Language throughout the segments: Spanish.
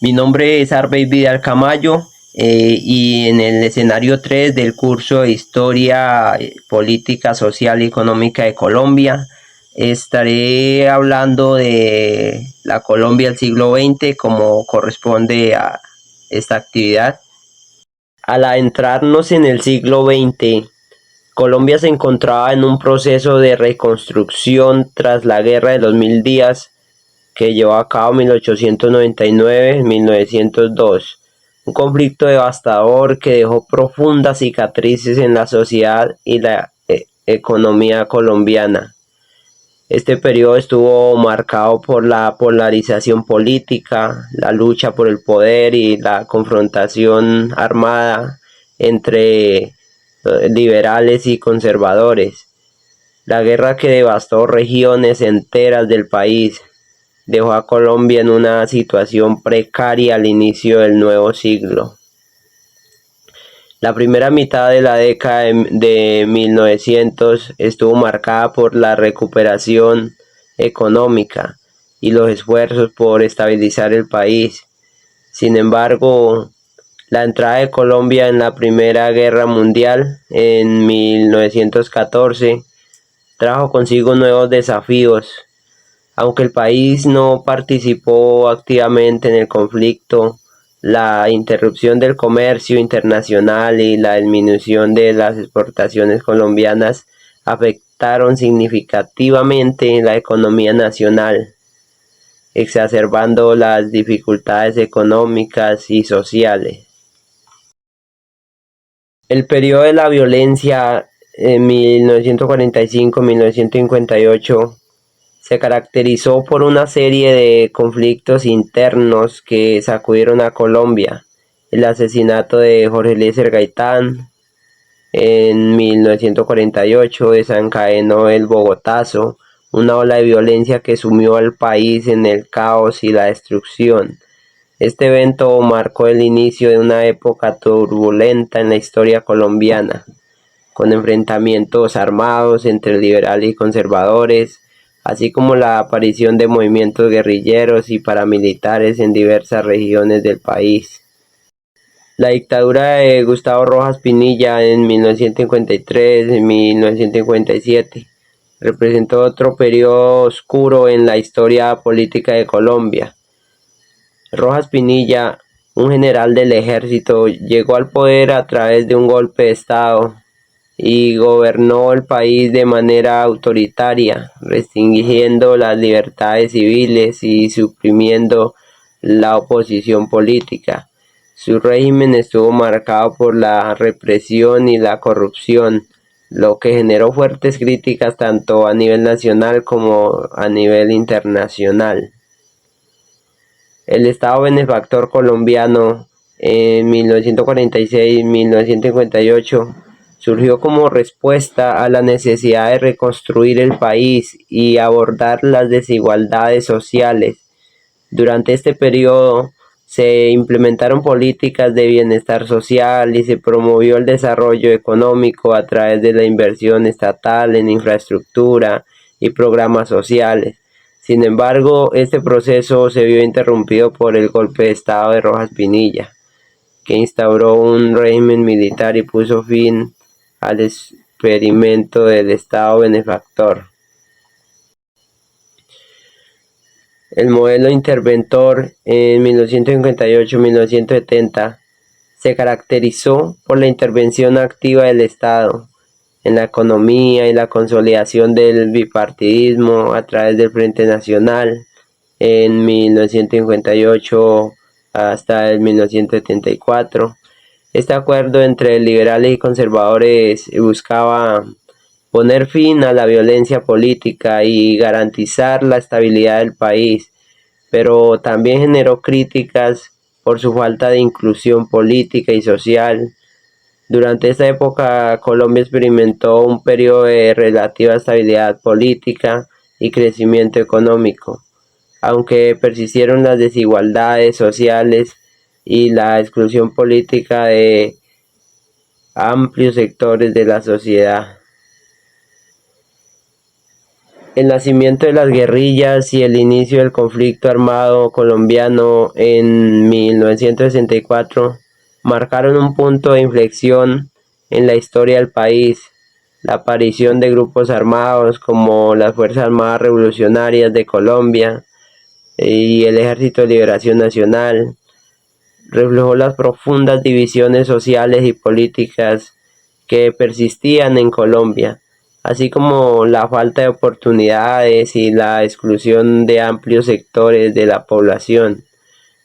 Mi nombre es Arbey Vidal Camayo y en el escenario 3 del curso de Historia Política, Social y Económica de Colombia estaré hablando de la Colombia del siglo XX como corresponde a esta actividad. Al adentrarnos en el siglo XX, Colombia se encontraba en un proceso de reconstrucción tras la Guerra de los Mil Días que llevó a cabo en 1899-1902, un conflicto devastador que dejó profundas cicatrices en la sociedad y la economía colombiana. Este periodo estuvo marcado por la polarización política, la lucha por el poder y la confrontación armada entre liberales y conservadores. La guerra que devastó regiones enteras del país dejó a Colombia en una situación precaria al inicio del nuevo siglo. La primera mitad de la década de 1900 estuvo marcada por la recuperación económica y los esfuerzos por estabilizar el país. Sin embargo, la entrada de Colombia en la Primera Guerra Mundial en 1914 trajo consigo nuevos desafíos. Aunque el país no participó activamente en el conflicto, la interrupción del comercio internacional y la disminución de las exportaciones colombianas afectaron significativamente la economía nacional, exacerbando las dificultades económicas y sociales. El periodo de la violencia en 1945-1958 se caracterizó por una serie de conflictos internos que sacudieron a Colombia. El asesinato de Jorge Eliezer Gaitán en 1948 desencadenó el Bogotazo, una ola de violencia que sumió al país en el caos y la destrucción. Este evento marcó el inicio de una época turbulenta en la historia colombiana, con enfrentamientos armados entre liberales y conservadores, así como la aparición de movimientos guerrilleros y paramilitares en diversas regiones del país. La dictadura de Gustavo Rojas Pinilla en 1953 y 1957 representó otro periodo oscuro en la historia política de Colombia. Rojas Pinilla, un general del ejército, llegó al poder a través de un golpe de estado y gobernó el país de manera autoritaria, restringiendo las libertades civiles y suprimiendo la oposición política. Su régimen estuvo marcado por la represión y la corrupción, lo que generó fuertes críticas tanto a nivel nacional como a nivel internacional. El Estado benefactor colombiano en 1946-1958 surgió como respuesta a la necesidad de reconstruir el país y abordar las desigualdades sociales. Durante este periodo se implementaron políticas de bienestar social y se promovió el desarrollo económico a través de la inversión estatal en infraestructura y programas sociales. Sin embargo, este proceso se vio interrumpido por el golpe de estado de Rojas Pinilla, que instauró un régimen militar y puso fin al experimento del Estado benefactor. El modelo interventor en 1958-1970 se caracterizó por la intervención activa del Estado en la economía y la consolidación del bipartidismo a través del Frente Nacional en 1958 hasta el 1974. Este acuerdo entre liberales y conservadores buscaba poner fin a la violencia política y garantizar la estabilidad del país, pero también generó críticas por su falta de inclusión política y social. Durante esta época, Colombia experimentó un periodo de relativa estabilidad política y crecimiento económico, aunque persistieron las desigualdades sociales y la exclusión política de amplios sectores de la sociedad. El nacimiento de las guerrillas y el inicio del conflicto armado colombiano en 1964 marcaron un punto de inflexión en la historia del país. La aparición de grupos armados como las Fuerzas Armadas Revolucionarias de Colombia y el Ejército de Liberación Nacional reflejó las profundas divisiones sociales y políticas que persistían en Colombia, así como la falta de oportunidades y la exclusión de amplios sectores de la población.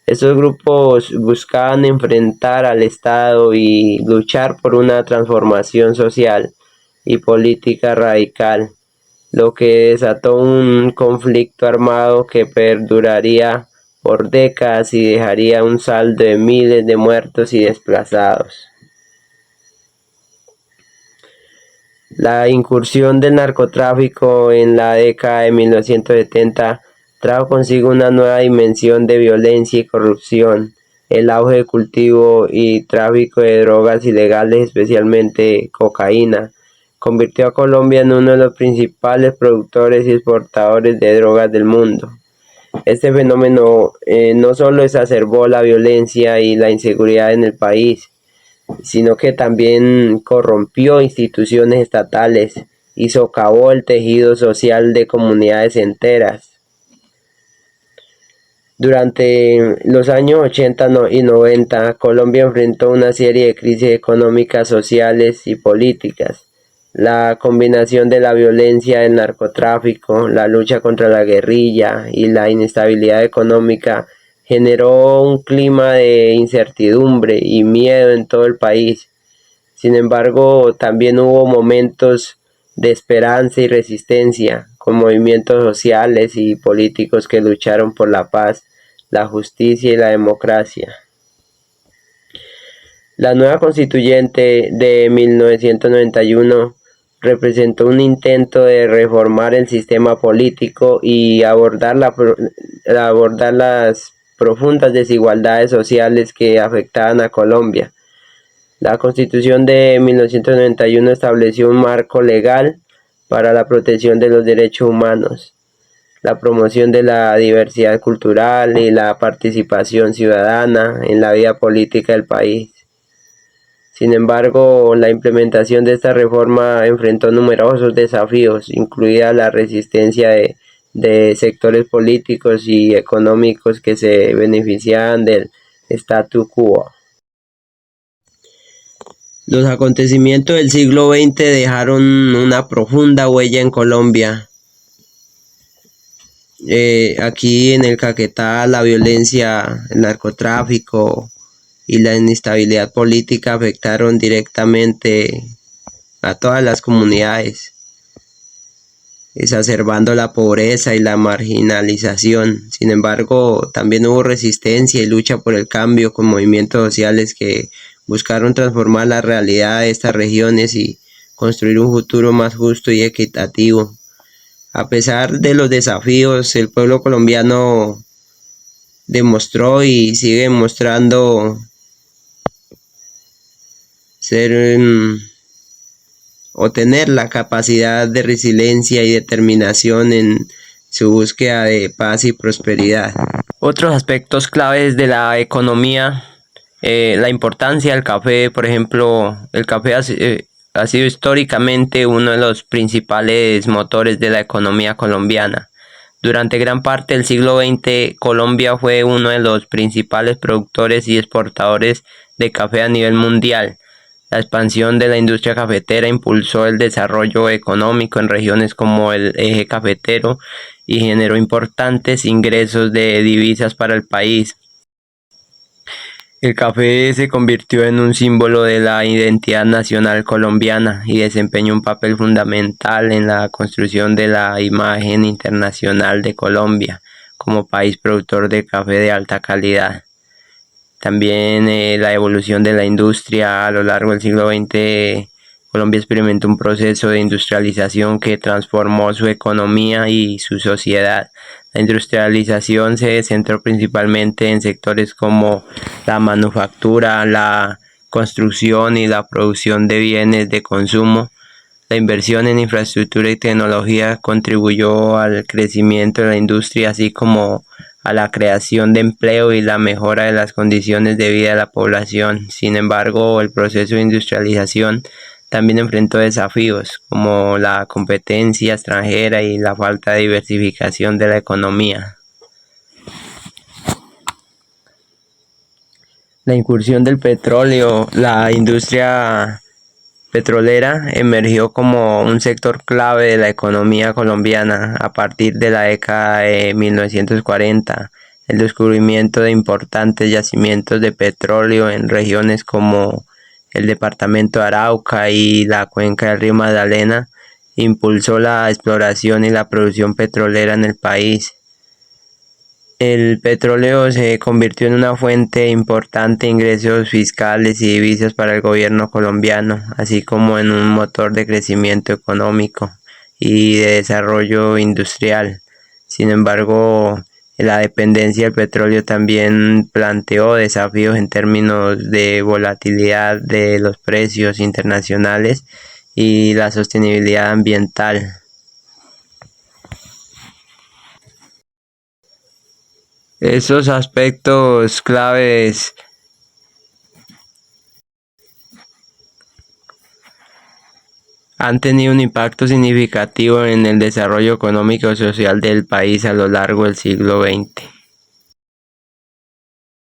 Estos grupos buscaban enfrentar al Estado y luchar por una transformación social y política radical, lo que desató un conflicto armado que perduraría por décadas y dejaría un saldo de miles de muertos y desplazados. La incursión del narcotráfico en la década de 1970 trajo consigo una nueva dimensión de violencia y corrupción. El auge de cultivo y tráfico de drogas ilegales, especialmente cocaína, convirtió a Colombia en uno de los principales productores y exportadores de drogas del mundo. Este fenómeno no solo exacerbó la violencia y la inseguridad en el país, sino que también corrompió instituciones estatales y socavó el tejido social de comunidades enteras. Durante los años 80 y 90, Colombia enfrentó una serie de crisis económicas, sociales y políticas. La combinación de la violencia del narcotráfico, la lucha contra la guerrilla y la inestabilidad económica generó un clima de incertidumbre y miedo en todo el país. Sin embargo, también hubo momentos de esperanza y resistencia, con movimientos sociales y políticos que lucharon por la paz, la justicia y la democracia. La nueva constituyente de 1991 representó un intento de reformar el sistema político y abordar las profundas desigualdades sociales que afectaban a Colombia. La Constitución de 1991 estableció un marco legal para la protección de los derechos humanos, la promoción de la diversidad cultural y la participación ciudadana en la vida política del país. Sin embargo, la implementación de esta reforma enfrentó numerosos desafíos, incluida la resistencia de sectores políticos y económicos que se beneficiaban del statu quo. Los acontecimientos del siglo XX dejaron una profunda huella en Colombia. Aquí en el Caquetá la violencia, el narcotráfico y la inestabilidad política afectaron directamente a todas las comunidades, exacerbando la pobreza y la marginalización. Sin embargo, también hubo resistencia y lucha por el cambio con movimientos sociales que buscaron transformar la realidad de estas regiones y construir un futuro más justo y equitativo. A pesar de los desafíos, el pueblo colombiano demostró y sigue demostrando tener la capacidad de resiliencia y determinación en su búsqueda de paz y prosperidad. Otros aspectos claves de la economía, la importancia del café. Por ejemplo, el café ha sido históricamente uno de los principales motores de la economía colombiana. Durante gran parte del siglo XX, Colombia fue uno de los principales productores y exportadores de café a nivel mundial. La expansión de la industria cafetera impulsó el desarrollo económico en regiones como el eje cafetero y generó importantes ingresos de divisas para el país. El café se convirtió en un símbolo de la identidad nacional colombiana y desempeñó un papel fundamental en la construcción de la imagen internacional de Colombia como país productor de café de alta calidad. También la evolución de la industria a lo largo del siglo XX. Colombia experimentó un proceso de industrialización que transformó su economía y su sociedad. La industrialización se centró principalmente en sectores como la manufactura, la construcción y la producción de bienes de consumo. La inversión en infraestructura y tecnología contribuyó al crecimiento de la industria, así como a la creación de empleo y la mejora de las condiciones de vida de la población. Sin embargo, el proceso de industrialización también enfrentó desafíos como la competencia extranjera y la falta de diversificación de la economía. La incursión del petróleo, la industria petrolera emergió como un sector clave de la economía colombiana a partir de la década de 1940. El descubrimiento de importantes yacimientos de petróleo en regiones como el departamento de Arauca y la cuenca del río Magdalena impulsó la exploración y la producción petrolera en el país. El petróleo se convirtió en una fuente importante de ingresos fiscales y divisas para el gobierno colombiano, así como en un motor de crecimiento económico y de desarrollo industrial. Sin embargo, la dependencia del petróleo también planteó desafíos en términos de volatilidad de los precios internacionales y la sostenibilidad ambiental. Esos aspectos claves han tenido un impacto significativo en el desarrollo económico y social del país a lo largo del siglo XX.